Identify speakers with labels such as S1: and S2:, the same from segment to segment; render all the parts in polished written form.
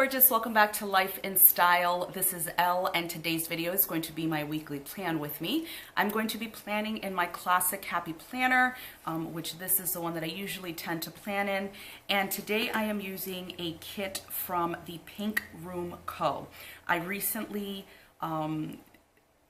S1: gorgeous, welcome back to Life in Style. This is Elle, and today's video is going to be my weekly plan with me. I'm going to be planning in my classic happy planner, which this is the one that I usually tend to plan in. And today I am using a kit from the Pink Room Co. I recently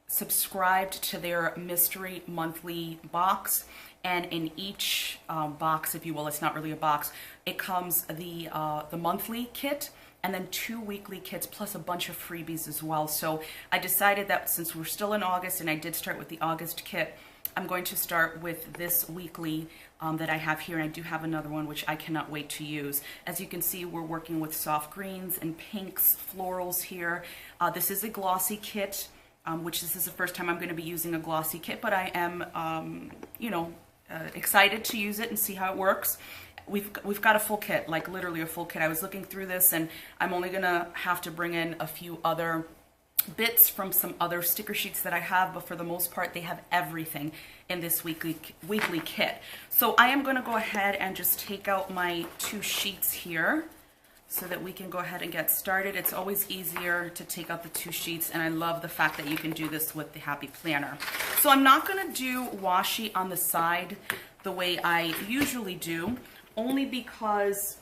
S1: subscribed to their mystery monthly box, and in each box, if you will, it's not really a box, it comes the monthly kit and then 2 weekly kits plus a bunch of freebies as well. So I decided that since we're still in August and I did start with the August kit, I'm going to start with this weekly that I have here, and I do have another one which I cannot wait to use. As you can see, we're working with soft greens and pinks, florals here. This is a glossy kit, which this is the first time I'm going to be using a glossy kit, but I am, excited to use it and see how it works. We've got a full kit, like literally a full kit. I was looking through this and I'm only gonna have to bring in a few other bits from some other sticker sheets that I have, but for the most part they have everything in this weekly kit. So I am gonna go ahead and just take out my 2 sheets here so that we can go ahead and get started. It's always easier to take out the 2 sheets, and I love the fact that you can do this with the Happy Planner. So I'm not gonna do washi on the side the way I usually do, only because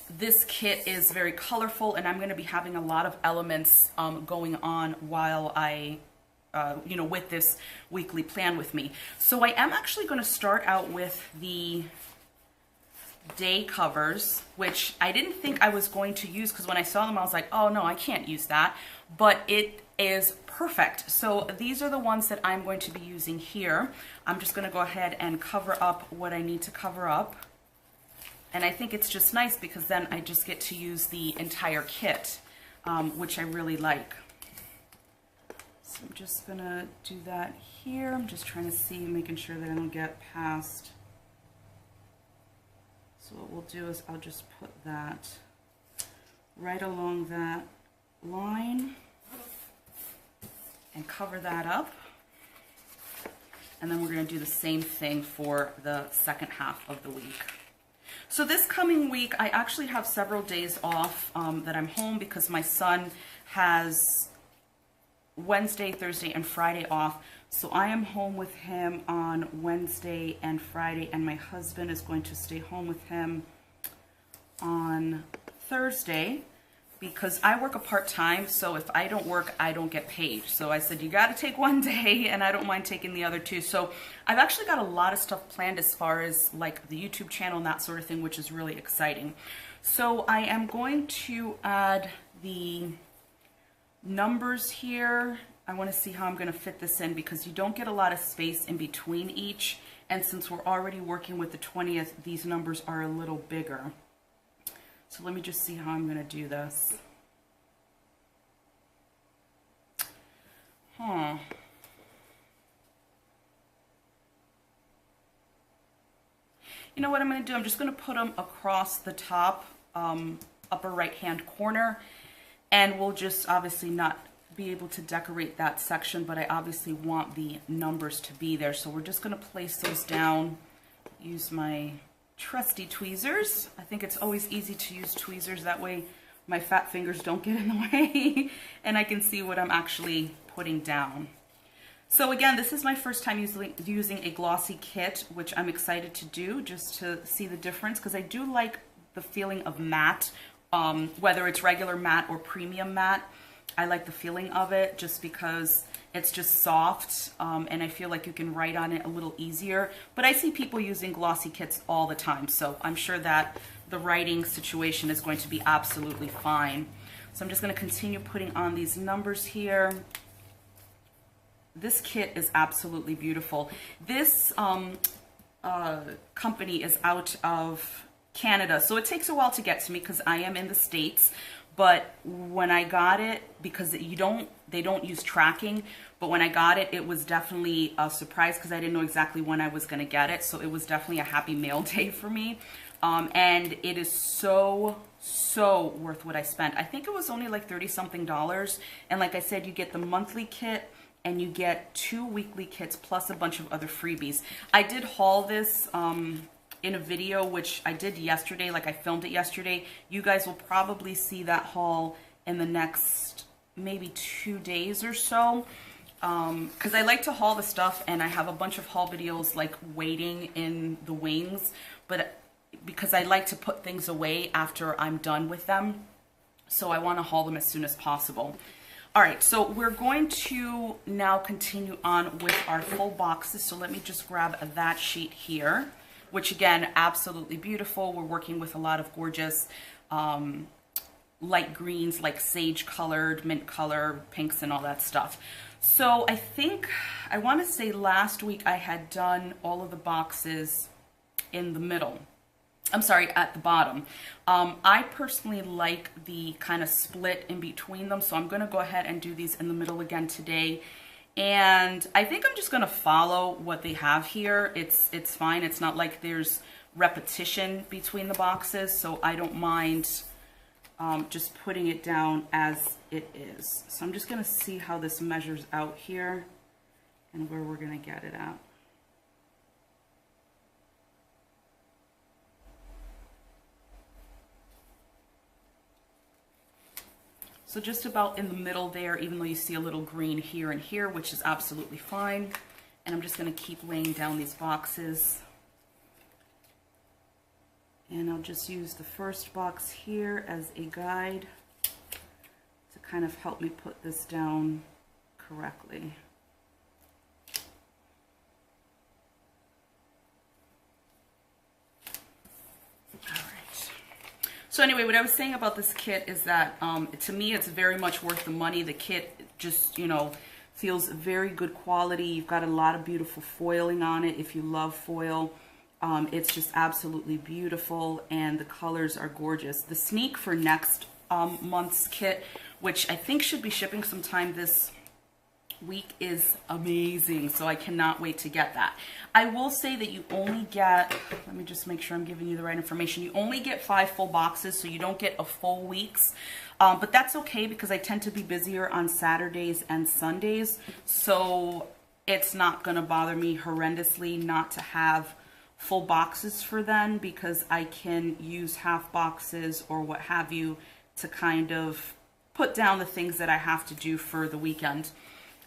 S1: this kit is very colorful and I'm going to be having a lot of elements going on while I, with this weekly plan with me. So I am actually going to start out with the day covers, which I didn't think I was going to use because when I saw them I was like, oh no, I can't use that, but it is perfect. So these are the ones that I'm going to be using here. I'm just going to go ahead and cover up what I need to cover up. And I think it's just nice because then I just get to use the entire kit, which I really like. So I'm just going to do that here. I'm just trying to see, making sure that I don't get past. So what we'll do is I'll just put that right along that line and cover that up. And then we're going to do the same thing for the second half of the week. So this coming week, I actually have several days off that I'm home because my son has Wednesday, Thursday, and Friday off. So I am home with him on Wednesday and Friday, and my husband is going to stay home with him on Thursday because I work a part-time, so if I don't work, I don't get paid. So I said, you got to take one day, and I don't mind taking the other 2. So I've actually got a lot of stuff planned as far as like the YouTube channel and that sort of thing, which is really exciting. So I am going to add the numbers here. I want to see how I'm going to fit this in because you don't get a lot of space in between each. And since we're already working with the 20th, these numbers are a little bigger. So let me just see how I'm going to do this. You know what I'm going to do? I'm just going to put them across the top upper right hand corner, and we'll just obviously not be able to decorate that section, but I obviously want the numbers to be there. So we're just going to place those down, use my trusty tweezers. I think it's always easy to use tweezers, that way my fat fingers don't get in the way and I can see what I'm actually putting down. So again, this is my first time using a glossy kit, which I'm excited to do just to see the difference because I do like the feeling of matte, whether it's regular matte or premium matte. I like the feeling of it just because it's just soft, and I feel like you can write on it a little easier. But I see people using glossy kits all the time, so I'm sure that the writing situation is going to be absolutely fine. So I'm just going to continue putting on these numbers here. This kit is absolutely beautiful. This company is out of Canada, so it takes a while to get to me because I am in the States. But when I got it, because they don't use tracking, but when I got it, it was definitely a surprise because I didn't know exactly when I was going to get it. So it was definitely a happy mail day for me. And it is so worth what I spent. I think it was only like $30-something. And like I said, you get the monthly kit and you get 2 weekly kits plus a bunch of other freebies. I did haul this in a video, which I did yesterday, like I filmed it yesterday. You guys will probably see that haul in the next maybe 2 days or so. Because I like to haul the stuff, and I have a bunch of haul videos like waiting in the wings, but because I like to put things away after I'm done with them, so I want to haul them as soon as possible. All right, so we're going to now continue on with our full boxes. So let me just grab that sheet here, which again, absolutely beautiful. We're working with a lot of gorgeous light greens, like sage colored, mint color, pinks, and all that stuff. So I think, I want to say last week I had done all of the boxes in the middle. I'm sorry, at the bottom. I personally like the kind of split in between them, so I'm going to go ahead and do these in the middle again today. And I think I'm just going to follow what they have here. It's fine. It's not like there's repetition between the boxes, so I don't mind just putting it down as it is. So I'm just going to see how this measures out here and where we're going to get it at. So just about in the middle there, even though you see a little green here and here, which is absolutely fine. And I'm just going to keep laying down these boxes. And I'll just use the first box here as a guide to kind of help me put this down correctly. So anyway, what I was saying about this kit is that to me, it's very much worth the money. The kit just, you know, feels very good quality. You've got a lot of beautiful foiling on it. If you love foil, it's just absolutely beautiful, and the colors are gorgeous. The sneak for next month's kit, which I think should be shipping sometime this week, is amazing, so I cannot wait to get that. I will say that you only get, let me just make sure I'm giving you the right information, you only get 5 full boxes, so you don't get a full week's, but that's okay because I tend to be busier on Saturdays and Sundays, so it's not going to bother me horrendously not to have full boxes for then, because I can use half boxes or what have you to kind of put down the things that I have to do for the weekend.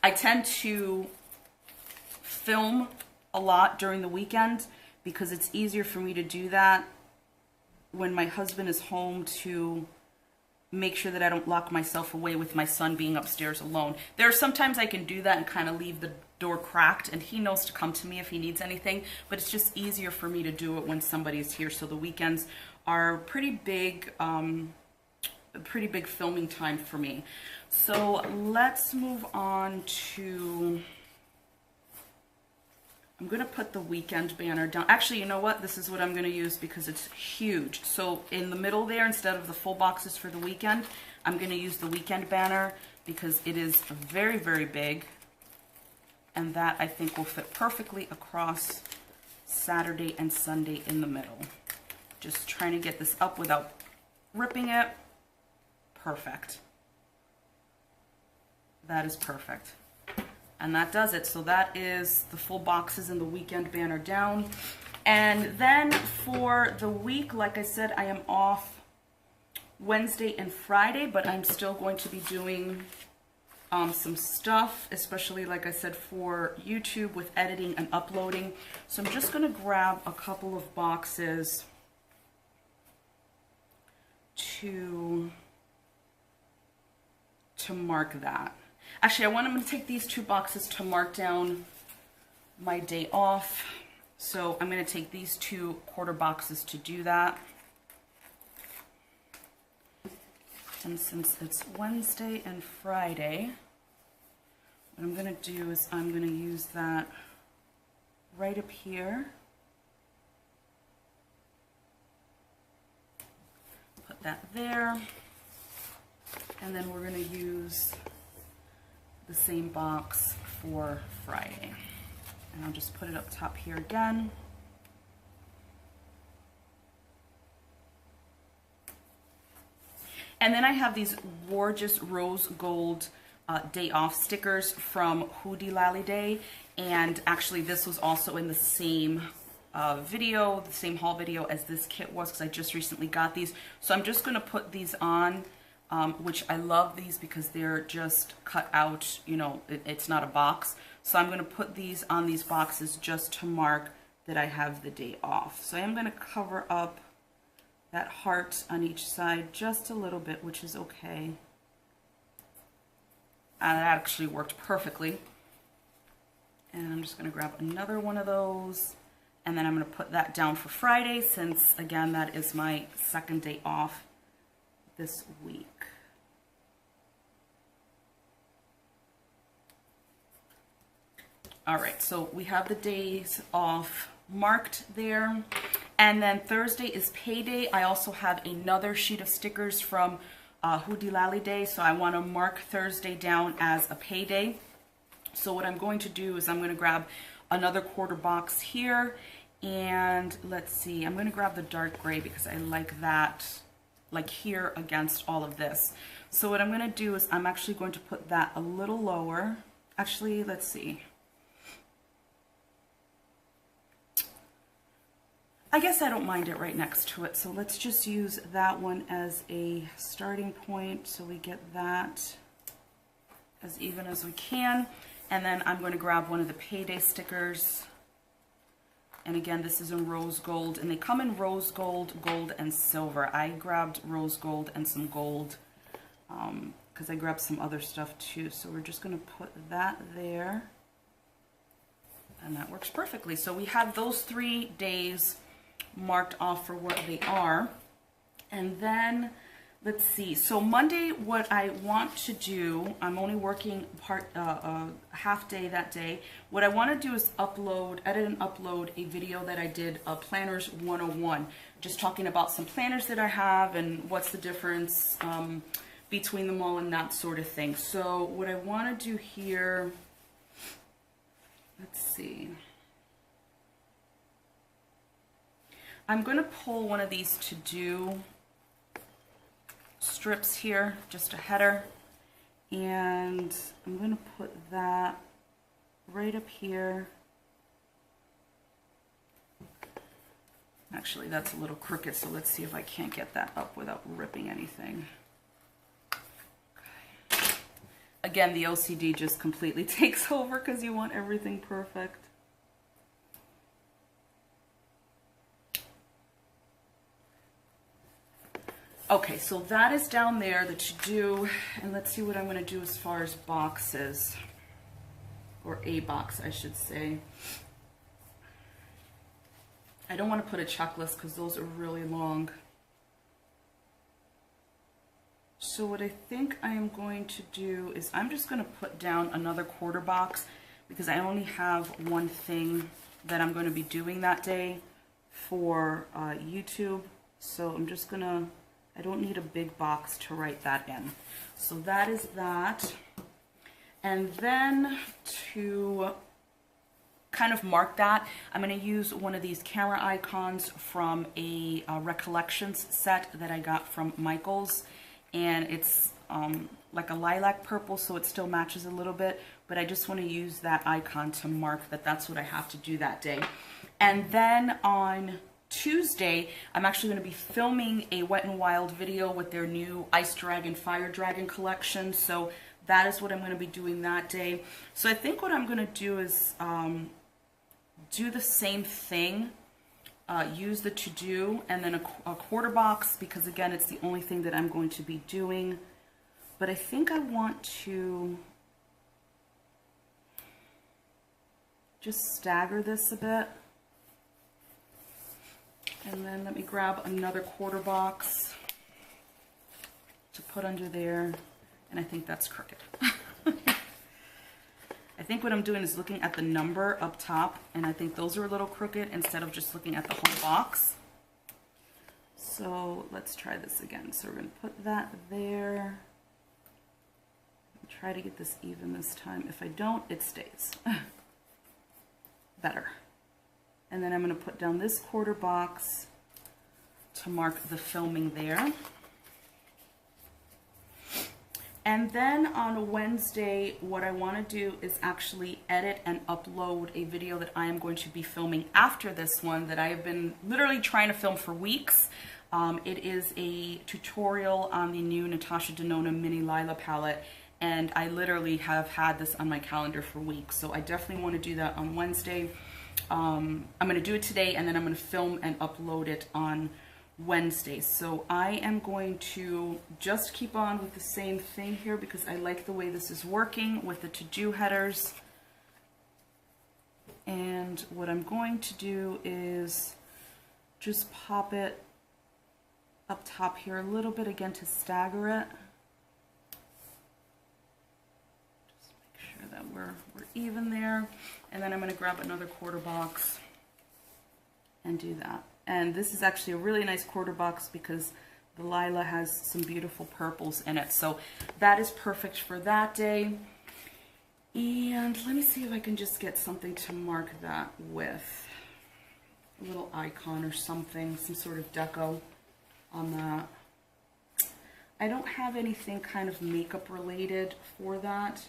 S1: I tend to film a lot during the weekend because it's easier for me to do that when my husband is home, to make sure that I don't lock myself away with my son being upstairs alone. There are sometimes I can do that and kind of leave the door cracked, and he knows to come to me if he needs anything, but it's just easier for me to do it when somebody's here. So the weekends are pretty big filming time for me. So let's move on to, I'm going to put the weekend banner down. Actually, you know what? This is what I'm going to use because it's huge. So in the middle there, instead of the full boxes for the weekend, I'm going to use the weekend banner because it is very, very big. And that, I think, will fit perfectly across Saturday and Sunday in the middle. Just trying to get this up without ripping it. Perfect. That is perfect. And that does it. So that is the full boxes and the weekend banner down. And then for the week, like I said, I am off Wednesday and Friday, but I'm still going to be doing some stuff, especially, like I said, for YouTube with editing and uploading. So I'm just going to grab a couple of boxes to mark that. Actually, I'm going to take these 2 boxes to mark down my day off. So I'm going to take these 2 quarter boxes to do that. And since it's Wednesday and Friday, what I'm going to do is I'm going to use that right up here. Put that there. And then we're going to use the same box for Friday. And I'll just put it up top here again. And then I have these gorgeous rose gold day off stickers from WhoDeLallyDay. And actually this was also in the same video, the same haul video as this kit was, because I just recently got these. So I'm just going to put these on, which I love these because they're just cut out, you know, it's not a box. So I'm going to put these on these boxes just to mark that I have the day off. So I am going to cover up that heart on each side just a little bit, which is okay. And that actually worked perfectly. And I'm just going to grab another one of those. And then I'm going to put that down for Friday, since, again, that is my second day off this week. All right, so we have the days off marked there. And then Thursday is payday. I also have another sheet of stickers from WhoDeLallyDay, so I want to mark Thursday down as a payday. So what I'm going to do is I'm going to grab another quarter box here, and let's see, I'm going to grab the dark gray because I like that, like here against all of this. So what I'm going to do is I'm actually going to put that a little lower. Actually, let's see. I guess I don't mind it right next to it, so let's just use that one as a starting point so we get that as even as we can. And then I'm going to grab one of the payday stickers. And again, this is in rose gold, and they come in rose gold, gold, and silver. I grabbed rose gold and some gold because I grabbed some other stuff too. So we're just going to put that there, and that works perfectly. So we have those 3 days marked off for what they are. And then let's see, so Monday, what I want to do, I'm only working half day that day. What I want to do is edit and upload a video that I did, Planners 101, just talking about some planners that I have and what's the difference between them all and that sort of thing. So what I want to do here, let's see, I'm going to pull one of these to-do strips here, just a header, and I'm going to put that right up here. Actually, that's a little crooked, so let's see if I can't get that up without ripping anything. Okay. Again, the OCD just completely takes over because you want everything perfect. Okay, so that is down there, the to-do, and let's see what I'm going to do as far as boxes, or a box, I should say. I don't want to put a checklist because those are really long. So what I think I am going to do is I'm just going to put down another quarter box because I only have one thing that I'm going to be doing that day for YouTube. So I'm just going to, I don't need a big box to write that in. So that is that. And then to kind of mark that, I'm going to use one of these camera icons from a Recollections set that I got from Michaels. And it's like a lilac purple, so it still matches a little bit. But I just want to use that icon to mark that that's what I have to do that day. And then on Tuesday, I'm actually going to be filming a Wet n Wild video with their new Ice Dragon, Fire Dragon collection. So that is what I'm going to be doing that day. So I think what I'm going to do is do the same thing, use the to-do, and then a quarter box, because again, it's the only thing that I'm going to be doing. But I think I want to just stagger this a bit. And then let me grab another quarter box to put under there. And I think that's crooked. I think what I'm doing is looking at the number up top, and I think those are a little crooked instead of just looking at the whole box. So let's try this again. So we're going to put that there. Try to get this even this time. If I don't, it stays. Better. And then I'm going to put down this quarter box to mark the filming there. And then on Wednesday, what I want to do is actually edit and upload a video that I am going to be filming after this one that I have been literally trying to film for weeks. It is a tutorial on the new Natasha Denona Mini Lila palette, and I literally have had this on my calendar for weeks. So I definitely want to do that on Wednesday. I'm going to do it today, and then I'm going to film and upload it on Wednesday. So I am going to just keep on with the same thing here because I like the way this is working with the to-do headers. And what I'm going to do is just pop it up top here a little bit again to stagger it. Just make sure that we're even there. And then I'm going to grab another quarter box and do that. And this is actually a really nice quarter box because the Lila has some beautiful purples in it. So that is perfect for that day. And let me see if I can just get something to mark that with. A little icon or something, some sort of deco on that. I don't have anything kind of makeup related for that.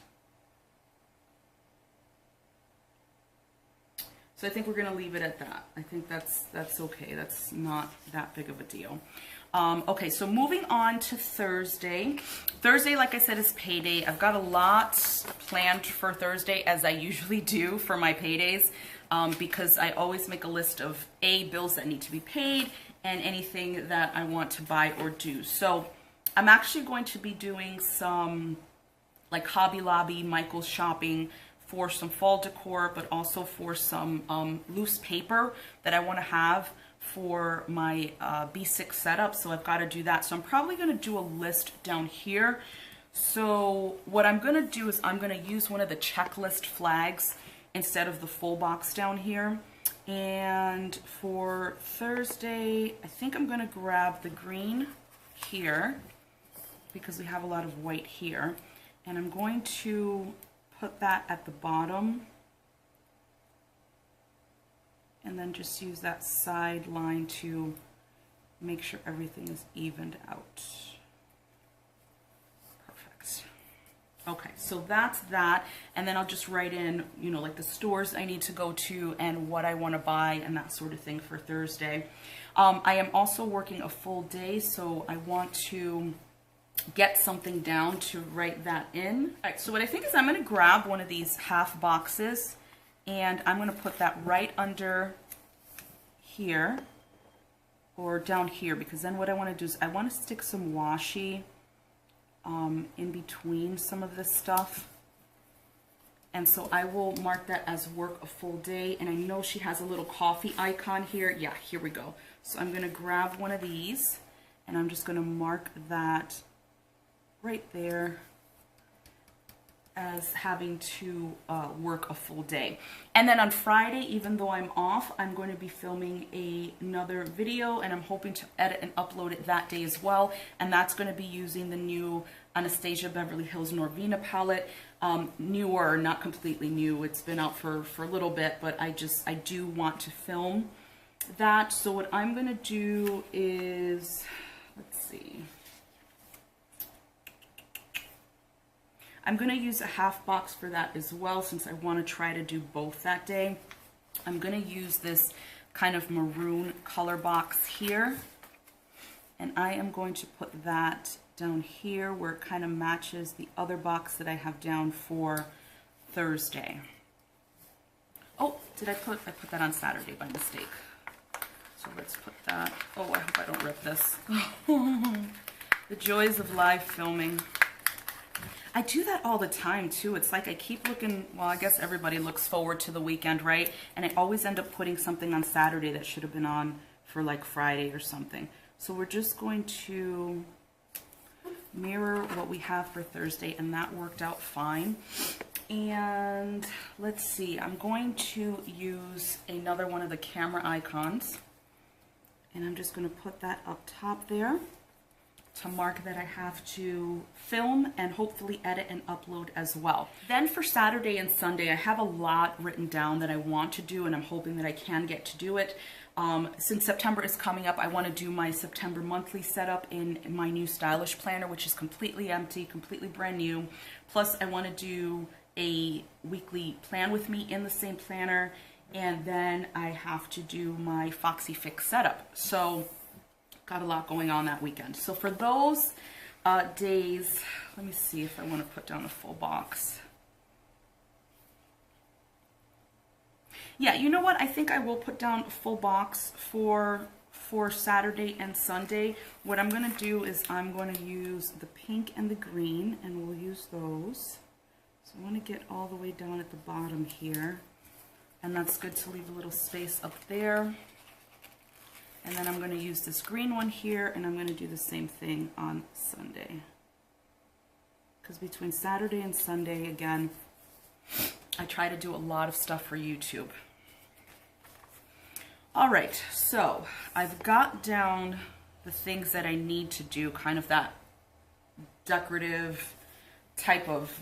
S1: So I think we're going to leave it at that. I think that's okay. That's not that big of a deal. Okay, so moving on to Thursday. Thursday, like I said, is payday. I've got a lot planned for Thursday, as I usually do for my paydays, because I always make a list of bills that need to be paid and anything that I want to buy or do. So I'm actually going to be doing some like Hobby Lobby, Michael's shopping, for some fall decor, but also for some loose paper that I want to have for my B6 setup. So I've got to do that. So I'm probably going to do a list down here. So what I'm going to do is I'm going to use one of the checklist flags instead of the full box down here. And for Thursday, I think I'm going to grab the green here because we have a lot of white here. And I'm going to put that at the bottom and then just use that side line to make sure everything is evened out. Perfect. Okay, so that's that, and then I'll just write in, you know, like the stores I need to go to and what I want to buy and that sort of thing for Thursday. I am also working a full day, so I want to get something down to write that in. All right, so what I think is I'm going to grab one of these half boxes and I'm going to put that right under here or down here, because then what I want to do is I want to stick some washi in between some of this stuff. And so I will mark that as work a full day. And I know she has a little coffee icon here. Yeah, here we go. So I'm going to grab one of these and I'm just going to mark that right there as having to work a full day. And then on Friday, even though I'm off, I'm going to be filming another video, and I'm hoping to edit and upload it that day as well. And that's going to be using the new Anastasia Beverly Hills Norvina palette. Newer, not completely new. It's been out for a little bit, but I do want to film that. So what I'm going to do is, let's see. I'm going to use a half box for that as well, since I want to try to do both that day. I'm going to use this kind of maroon color box here, and I am going to put that down here where it kind of matches the other box that I have down for Thursday. Oh, I put that on Saturday by mistake. So let's put that. Oh, I hope I don't rip this. The joys of live filming. I do that all the time too. It's like I keep looking, well, I guess everybody looks forward to the weekend, right? And I always end up putting something on Saturday that should have been on for like Friday or something. So we're just going to mirror what we have for Thursday, and that worked out fine. And let's see, I'm going to use another one of the camera icons, and I'm just going to put that up top there. to mark that I have to film and hopefully edit and upload as well. Then for Saturday and Sunday, I have a lot written down that I want to do, and I'm hoping that I can get to do it. Since September is coming up, I want to do my September monthly setup in my new stylish planner, which is completely empty, completely brand new. Plus I want to do a weekly plan with me in the same planner, and then I have to do my Foxy Fix setup. So got a lot going on that weekend. So for those days, let me see if I want to put down a full box. Yeah, you know what? I think I will put down a full box for Saturday and Sunday. What I'm going to do is I'm going to use the pink and the green, and we'll use those. So I want to get all the way down at the bottom here, and that's good to leave a little space up there. And then I'm going to use this green one here, and I'm going to do the same thing on Sunday. Because between Saturday and Sunday, again, I try to do a lot of stuff for YouTube. All right, so I've got down the things that I need to do, kind of that decorative type of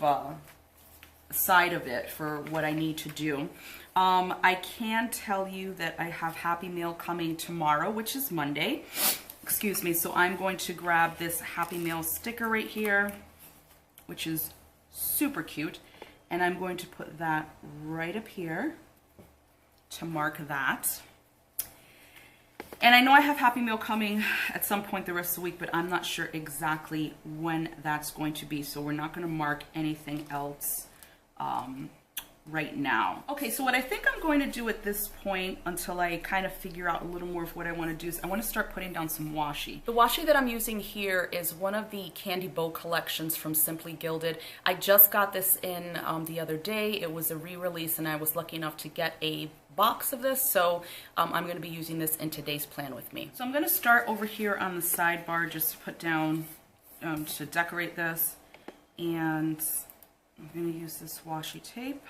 S1: side of it for what I need to do. I can tell you that I have Happy Mail coming tomorrow, which is Monday. Excuse me. So I'm going to grab this Happy Mail sticker right here, which is super cute. And I'm going to put that right up here to mark that. And I know I have Happy Mail coming at some point the rest of the week, but I'm not sure exactly when that's going to be. So we're not going to mark anything else right now. Okay, so what I think I'm going to do at this point, until I kind of figure out a little more of what I want to do, is I want to start putting down some washi. The washi that I'm using here is one of the Candy Bow collections from Simply Gilded. I just got this in the other day. It was a re-release, and I was lucky enough to get a box of this, so I'm going to be using this in today's plan with me. So I'm going to start over here on the sidebar, just to put down to decorate this, and I'm going to use this washi tape.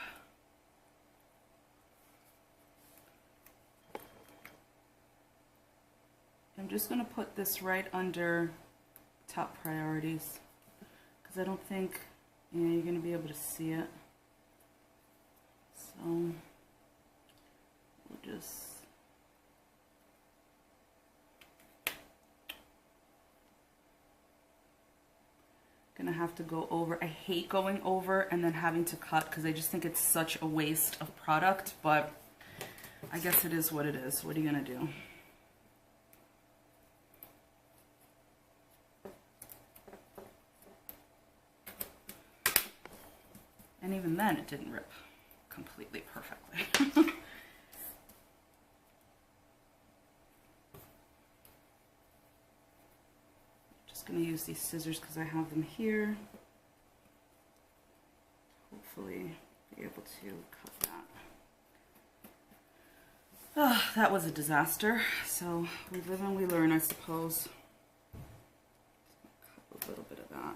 S1: I'm just going to put this right under top priorities, because I don't think you're going to be able to see it. So we'll just gonna have to go over. I hate going over and then having to cut, because I just think it's such a waste of product, but I guess it is what it is. What are you gonna do? And even then, it didn't rip completely perfectly. Just going to use these scissors because I have them here. Hopefully be able to cut that. Oh, that was a disaster. So we live and we learn, I suppose. Cut a little bit of that.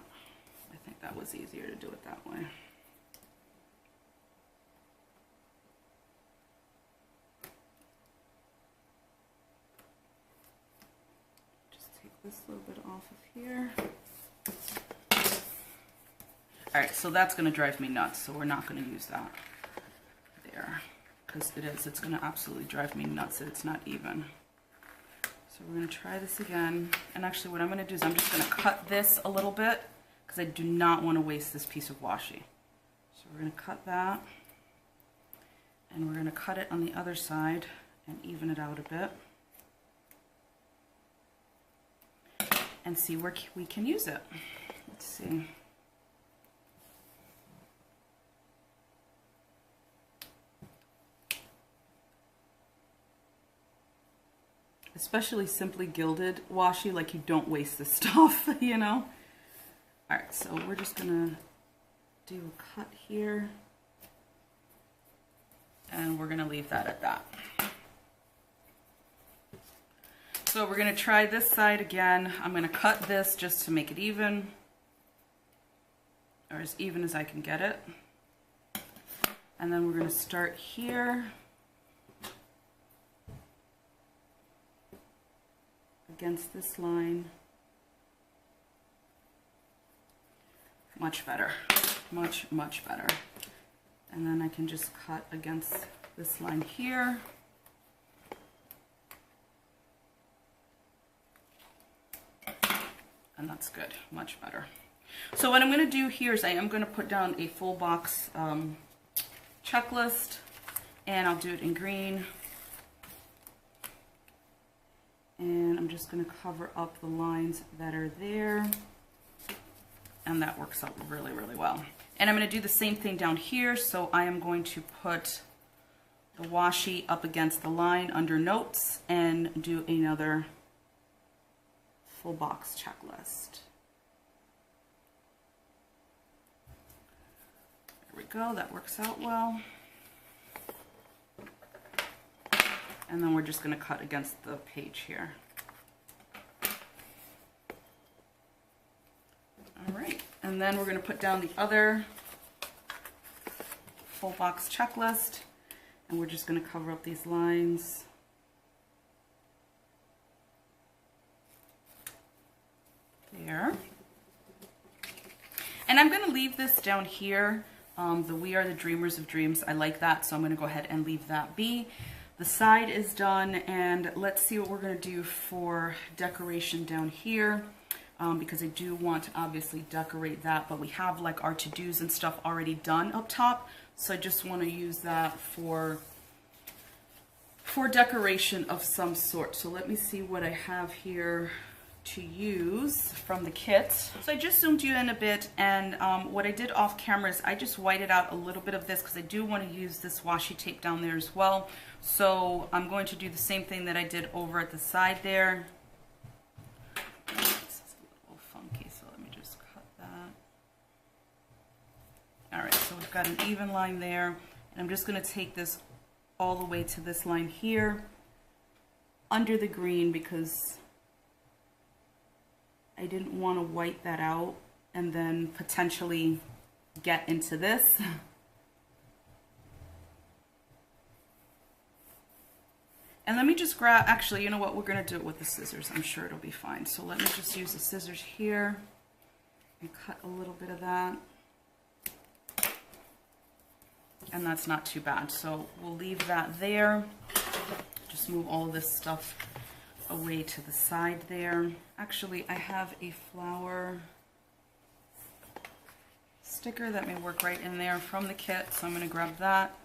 S1: I think that was easier to do it that way. This little bit off of here. Alright, so that's going to drive me nuts, so we're not going to use that there, because it's going to absolutely drive me nuts that it's not even. So we're going to try this again, and actually what I'm going to do is I'm just going to cut this a little bit, because I do not want to waste this piece of washi. So we're going to cut that, and we're going to cut it on the other side and even it out a bit. And see where we can use it. Let's see. Especially Simply Gilded washi, like, you don't waste this stuff, you know? Alright, so we're just gonna do a cut here. And we're gonna leave that at that. So we're going to try this side again. I'm going to cut this just to make it even, or as even as I can get it. And then we're going to start here against this line much better, much, much better. And then I can just cut against this line here. And that's good, much better. So what I'm going to do here is I am going to put down a full box checklist, and I'll do it in green. And I'm just going to cover up the lines that are there. And that works out really, really well. And I'm going to do the same thing down here. So I am going to put the washi up against the line under notes and do another full box checklist. There we go, that works out well. And then we're just going to cut against the page here. All right, and then we're going to put down the other full box checklist, and we're just going to cover up these lines. There. And I'm going to leave this down here, the We Are the Dreamers of Dreams. I like that, so I'm going to go ahead and leave that be. The side is done, and let's see what we're going to do for decoration down here, because I do want to obviously decorate that, but we have like our to-dos and stuff already done up top, so I just want to use that for decoration of some sort. So let me see what I have here to use from the kit. So I just zoomed you in a bit, and what I did off camera is I just whited out a little bit of this because I do want to use this washi tape down there as well. So I'm going to do the same thing that I did over at the side there. This is a little funky, so let me just cut that. Alright, so we've got an even line there, and I'm just going to take this all the way to this line here under the green because I didn't want to white that out and then potentially get into this. And let me just grab, actually, you know what, we're going to do it with the scissors. I'm sure it'll be fine. So let me just use the scissors here and cut a little bit of that. And that's not too bad. So we'll leave that there. Just move all of this stuff away to the side there. Actually, I have a flower sticker that may work right in there from the kit, so I'm going to grab that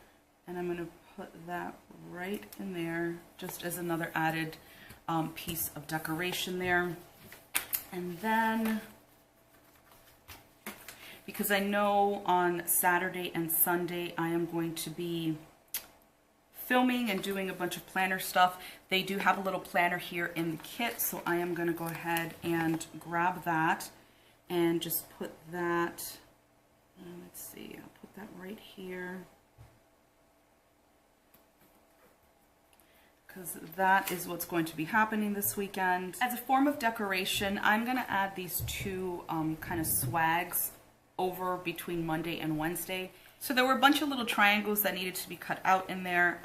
S1: and I'm going to put that right in there just as another added piece of decoration there. And then, because I know on Saturday and Sunday I am going to be filming and doing a bunch of planner stuff, they do have a little planner here in the kit, so I am going to go ahead and grab that and just put that, let's see, I'll put that right here, because that is what's going to be happening this weekend. As a form of decoration, I'm going to add these two kind of swags over between Monday and Wednesday. So there were a bunch of little triangles that needed to be cut out in there.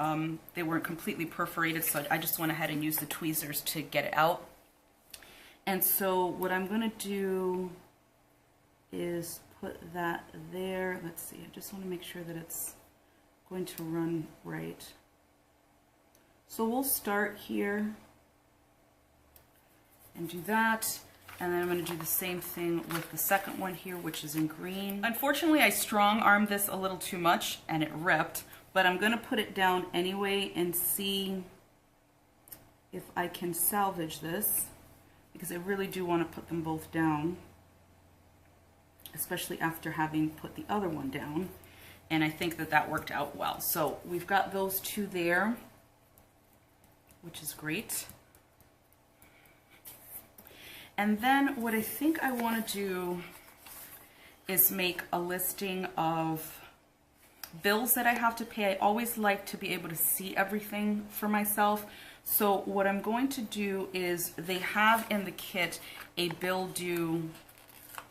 S1: They weren't completely perforated, so I just went ahead and used the tweezers to get it out. And so what I'm going to do is put that there. Let's see, I just want to make sure that it's going to run right. So we'll start here and do that. And then I'm going to do the same thing with the second one here, which is in green. Unfortunately, I strong-armed this a little too much and it ripped, but I'm going to put it down anyway and see if I can salvage this, because I really do want to put them both down, especially after having put the other one down. And I think that that worked out well. So we've got those two there, which is great. And then what I think I want to do is make a listing of bills that I have to pay. I always like to be able to see everything for myself. So what I'm going to do is they have in the kit a bill due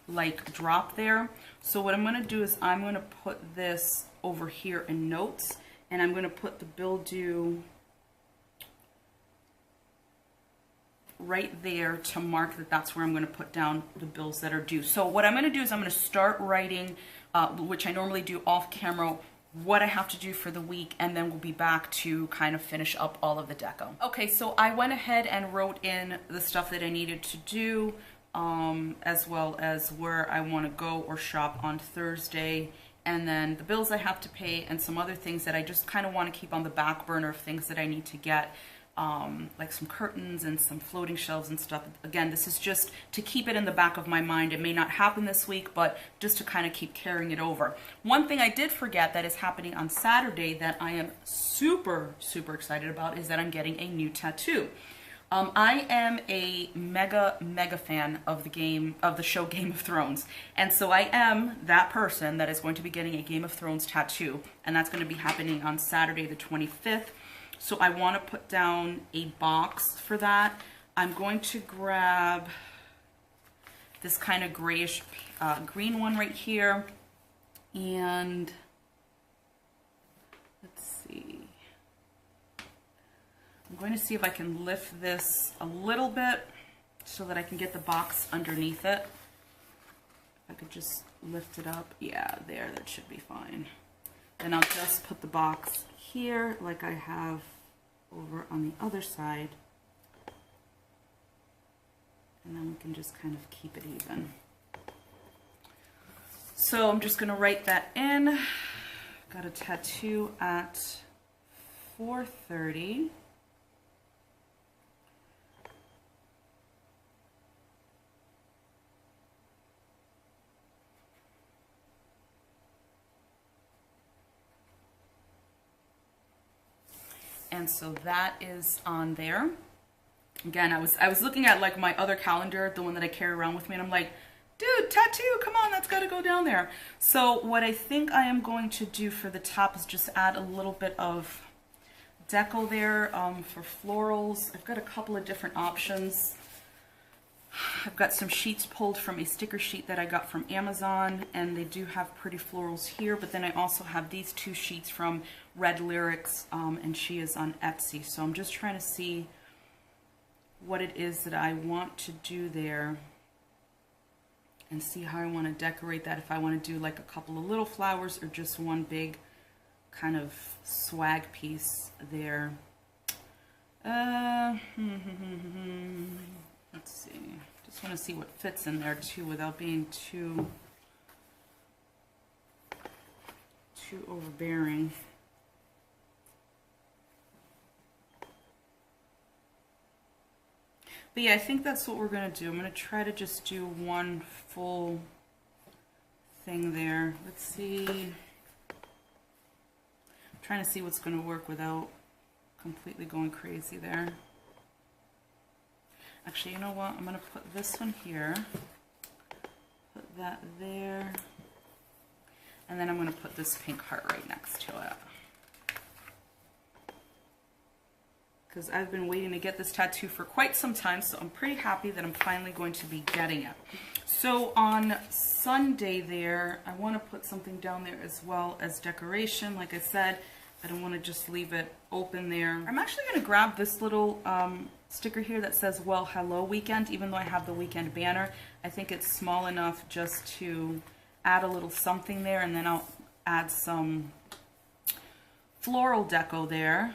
S1: like drop there. So what I'm going to do is I'm going to put this over here in notes, and I'm going to put the bill due right there to mark that that's where I'm going to put down the bills that are due. So what I'm going to do is I'm going to start writing, which I normally do off camera, what I have to do for the week, and then we'll be back to kind of finish up all of the deco. Okay, so I went ahead and wrote in the stuff that I needed to do, as well as where I want to go or shop on Thursday, and then the bills I have to pay and some other things that I just kind of want to keep on the back burner of things that I need to get. Like some curtains and some floating shelves and stuff. Again, this is just to keep it in the back of my mind. It may not happen this week, but just to kind of keep carrying it over. One thing I did forget that is happening on Saturday that I am super, super excited about is that I'm getting a new tattoo. I am a mega fan of the show Game of Thrones. And so I am that person that is going to be getting a Game of Thrones tattoo. And that's going to be happening on Saturday the 25th. So I want to put down a box for that. I'm going to grab this kind of grayish green one right here. And let's see. I'm going to see if I can lift this a little bit so that I can get the box underneath it. If I could just lift it up. Yeah, there, that should be fine. Then I'll just put the box here like I have over on the other side, and then we can just kind of keep it even. So I'm just going to write that in. Got a tattoo at 4:30. And so that is on there. Again, I was looking at like my other calendar, the one that I carry around with me, and I'm like, dude, tattoo, come on, that's gotta go down there. So what I think I am going to do for the top is just add a little bit of deco there for florals. I've got a couple of different options. I've got some sheets pulled from a sticker sheet that I got from Amazon, and they do have pretty florals here, but then I also have these two sheets from RedLyrics, and she is on Etsy. So I'm just trying to see what it is that I want to do there and see how I want to decorate that, if I want to do like a couple of little flowers or just one big kind of swag piece there. Let's see. Just want to see what fits in there too without being too overbearing. But yeah, I think that's what we're going to do. I'm going to try to just do one full thing there. Let's see. I'm trying to see what's going to work without completely going crazy there. Actually, you know what? I'm going to put this one here, put that there, and then I'm going to put this pink heart right next to it. Because I've been waiting to get this tattoo for quite some time, so I'm pretty happy that I'm finally going to be getting it. So on Sunday there, I want to put something down there as well as decoration. Like I said, I don't want to just leave it open there. I'm actually going to grab this little sticker here that says, well, hello weekend, even though I have the weekend banner. I think it's small enough just to add a little something there, and then I'll add some floral deco there.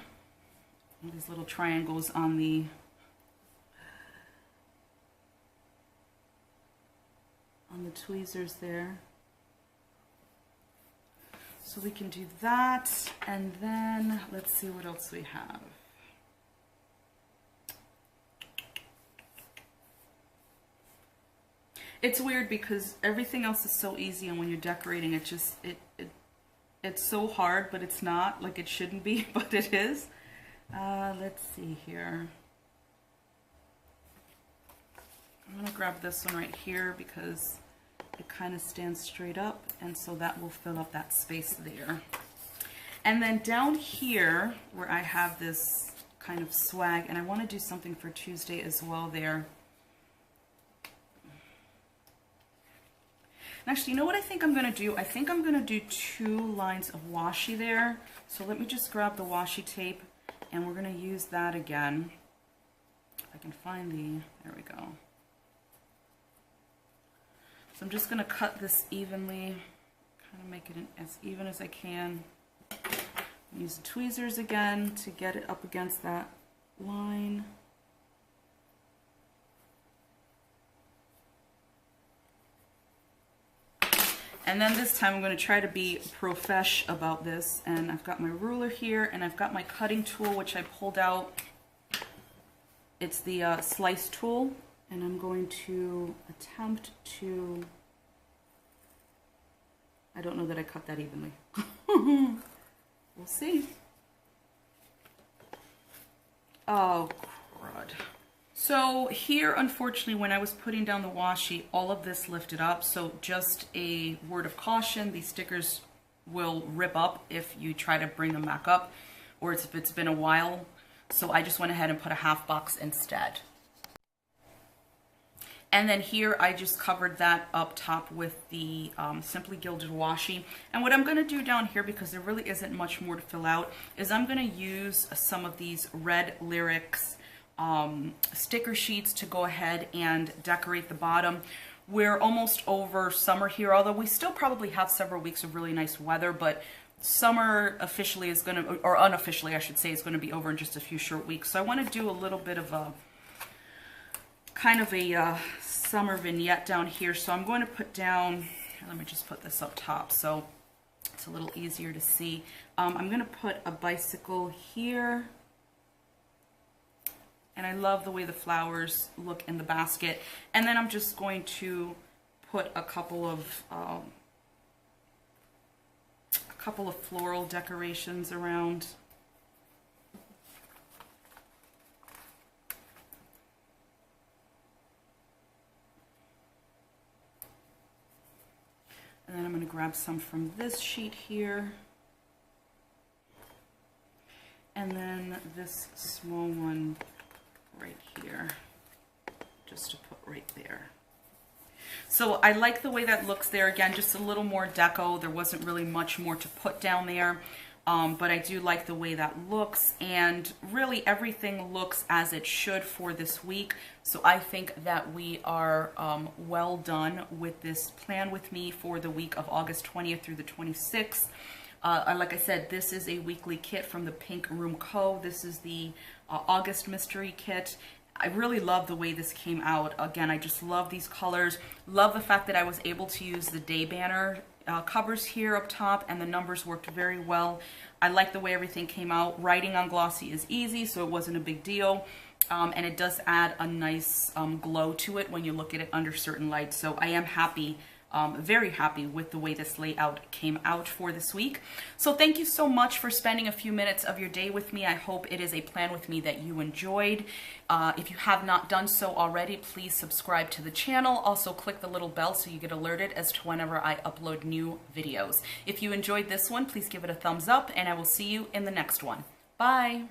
S1: These little triangles on the tweezers there. So we can do that, and then let's see what else we have. It's weird because everything else is so easy, and when you're decorating, it just it's so hard, but it's not. Like, it shouldn't be, but it is. Let's see here. I'm going to grab this one right here because it kind of stands straight up, and so that will fill up that space there. And then down here where I have this kind of swag, and I want to do something for Tuesday as well there. And actually, you know what I think I'm going to do? I think I'm going to do 2 lines of washi there. So let me just grab the washi tape, and we're going to use that again. I can find there we go. So I'm just going to cut this evenly, kind of make it as even as I can. Use the tweezers again to get it up against that line. And then this time I'm going to try to be profesh about this, and I've got my ruler here and I've got my cutting tool, which I pulled out. It's the slice tool, and I'm going to attempt to, I don't know that I cut that evenly. We'll see. Oh, crud. So here, unfortunately, when I was putting down the washi, all of this lifted up. So just a word of caution, these stickers will rip up if you try to bring them back up, or if it's been a while. So I just went ahead and put a half box instead. And then here I just covered that up top with the Simply Gilded washi. And what I'm going to do down here, because there really isn't much more to fill out, is I'm going to use some of these RedLyrics sticker sheets to go ahead and decorate the bottom. We're almost over summer here, although we still probably have several weeks of really nice weather, but summer officially is going to, or unofficially I should say, is going to be over in just a few short weeks. So I want to do a little bit of a kind of a summer vignette down here. So I'm going to put down, let me just put this up top so it's a little easier to see. I'm going to put a bicycle here. And I love the way the flowers look in the basket. And then I'm just going to put a couple of floral decorations around. And then I'm going to grab some from this sheet here. And then this small one right here, just to put right there. So I like the way that looks there. Again, just a little more deco. There wasn't really much more to put down there, but I do like the way that looks, and really everything looks as it should for this week. So I think that we are well done with this plan with me for the week of August 20th through the 26th. Like I said, this is a weekly kit from the Pink Room Co. This is the August mystery kit. I really love the way this came out. Again, I just love these colors. Love the fact that I was able to use the day banner covers here up top, and the numbers worked very well. I like the way everything came out. Writing on glossy is easy, so it wasn't a big deal. And it does add a nice glow to it when you look at it under certain lights. So I am happy, very happy with the way this layout came out for this week. So thank you so much for spending a few minutes of your day with me. I hope it is a plan with me that you enjoyed. If you have not done so already, please subscribe to the channel. Also click the little bell so you get alerted as to whenever I upload new videos. If you enjoyed this one, please give it a thumbs up, and I will see you in the next one. Bye!